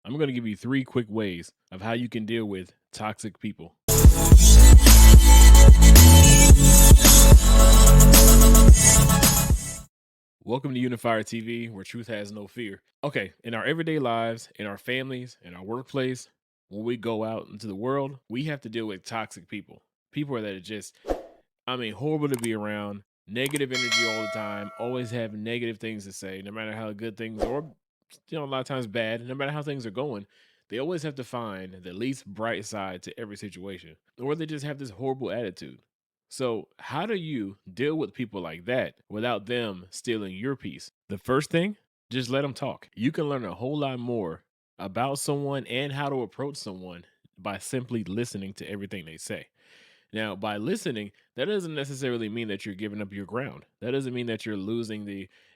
I'm going to give you 3 quick ways of how you can deal with toxic people. Welcome to Unifier TV, where truth has no fear. Okay, in our everyday lives, in our families, in our workplace, when we go out into the world, we have to deal with toxic people. People that are just, horrible to be around, negative energy all the time, always have negative things to say, no matter how good things or a lot of times bad, no matter how things are going, they always have to find the least bright side to every situation, or they just have this horrible attitude. So, how do you deal with people like that without them stealing your peace? The first thing, just let them talk. You can learn a whole lot more about someone and how to approach someone by simply listening to everything they say. Now, by listening, that doesn't necessarily mean that you're giving up your ground. That doesn't mean that you're losing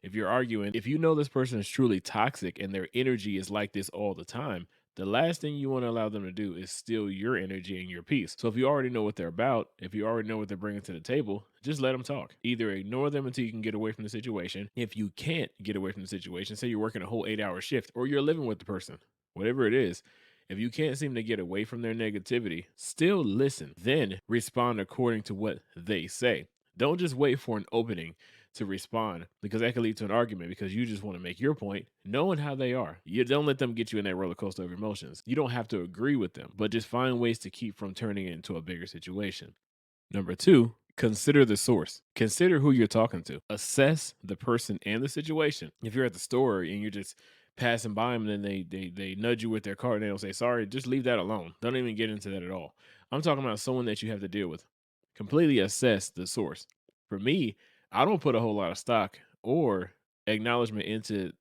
if you're arguing, if you know this person is truly toxic and their energy is like this all the time, the last thing you want to allow them to do is steal your energy and your peace. So if you already know what they're about, if you already know what they're bringing to the table, just let them talk. Either ignore them until you can get away from the situation. If you can't get away from the situation, say you're working a whole 8-hour shift or you're living with the person, whatever it is, if you can't seem to get away from their negativity, still listen, then respond according to what they say. Don't just wait for an opening to respond, because that could lead to an argument because you just want to make your point, knowing how they are. You don't let them get you in that roller coaster of emotions. You don't have to agree with them, but just find ways to keep from turning it into a bigger situation. Number 2, consider the source. Consider who you're talking to. Assess the person and the situation. If you're at the store and you're just passing by them and then they nudge you with their cart and they'll say, sorry, just leave that alone. Don't even get into that at all. I'm talking about someone that you have to deal with. Completely assess the source. For me, I don't put a whole lot of stock or acknowledgement into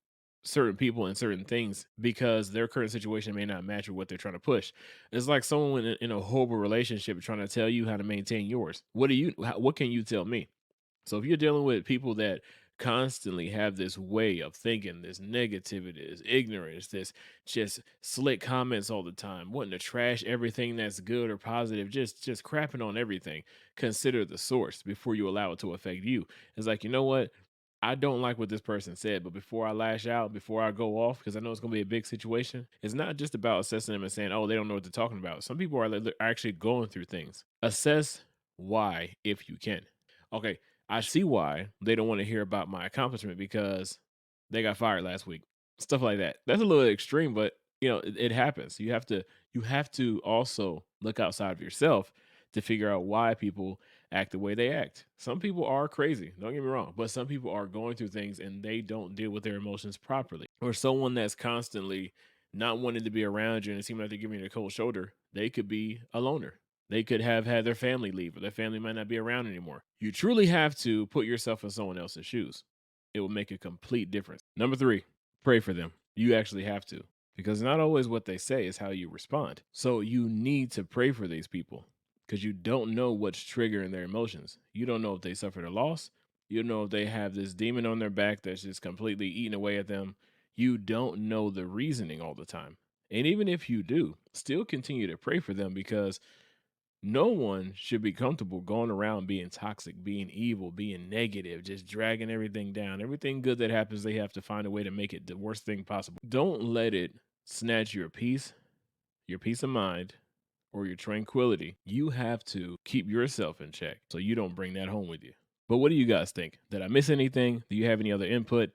certain people and certain things because their current situation may not match with what they're trying to push. It's like someone in a horrible relationship trying to tell you how to maintain yours. What can you tell me? So if you're dealing with people that constantly have this way of thinking, this negativity, this ignorance, this just slick comments all the time, wanting to trash everything that's good or positive, just crapping on everything, consider the source before you allow it to affect you. It's like, you know what? I don't like what this person said, but before I lash out, before I go off, because I know it's going to be a big situation, it's not just about assessing them and saying, oh, they don't know what they're talking about. Some people are actually going through things. Assess why if you can. Okay, I see why they don't want to hear about my accomplishment because they got fired last week. Stuff like that. That's a little extreme, but it happens. You have to also look outside of yourself to figure out why people act the way they act. Some people are crazy, don't get me wrong, but some people are going through things and they don't deal with their emotions properly. Or someone that's constantly not wanting to be around you and it seems like they're giving you the cold shoulder, they could be a loner. They could have had their family leave, or their family might not be around anymore. You truly have to put yourself in someone else's shoes. It will make a complete difference. Number 3, pray for them. You actually have to, because not always what they say is how you respond. So you need to pray for these people because you don't know what's triggering their emotions. You don't know if they suffered a loss. You don't know if they have this demon on their back that's just completely eating away at them. You don't know the reasoning all the time. And even if you do, still continue to pray for them because no one should be comfortable going around being toxic, being evil, being negative, just dragging everything down. Everything good that happens, they have to find a way to make it the worst thing possible. Don't let it snatch your peace, your peace of mind, or your tranquility. You have to keep yourself in check so you don't bring that home with you. But what do you guys think? Did I miss anything? Do you have any other input?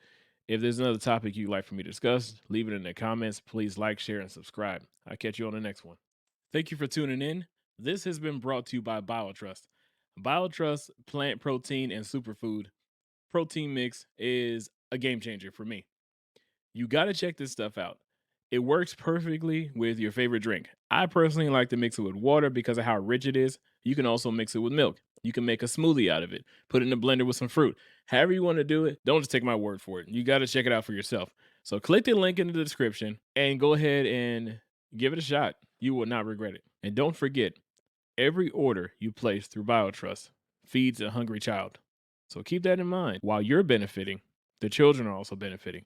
If there's another topic you'd like for me to discuss, leave it in the comments. Please like, share, and subscribe. I'll catch you on the next one. Thank you for tuning in. This has been brought to you by BioTRUST. BioTRUST plant protein and superfood protein mix is a game changer for me. You got to check this stuff out. It works perfectly with your favorite drink. I personally like to mix it with water because of how rich it is. You can also mix it with milk. You can make a smoothie out of it, put it in a blender with some fruit. However you want to do it, don't just take my word for it. You got to check it out for yourself. So click the link in the description and go ahead and give it a shot. You will not regret it. And don't forget, every order you place through BioTRUST feeds a hungry child. So keep that in mind. While you're benefiting, the children are also benefiting.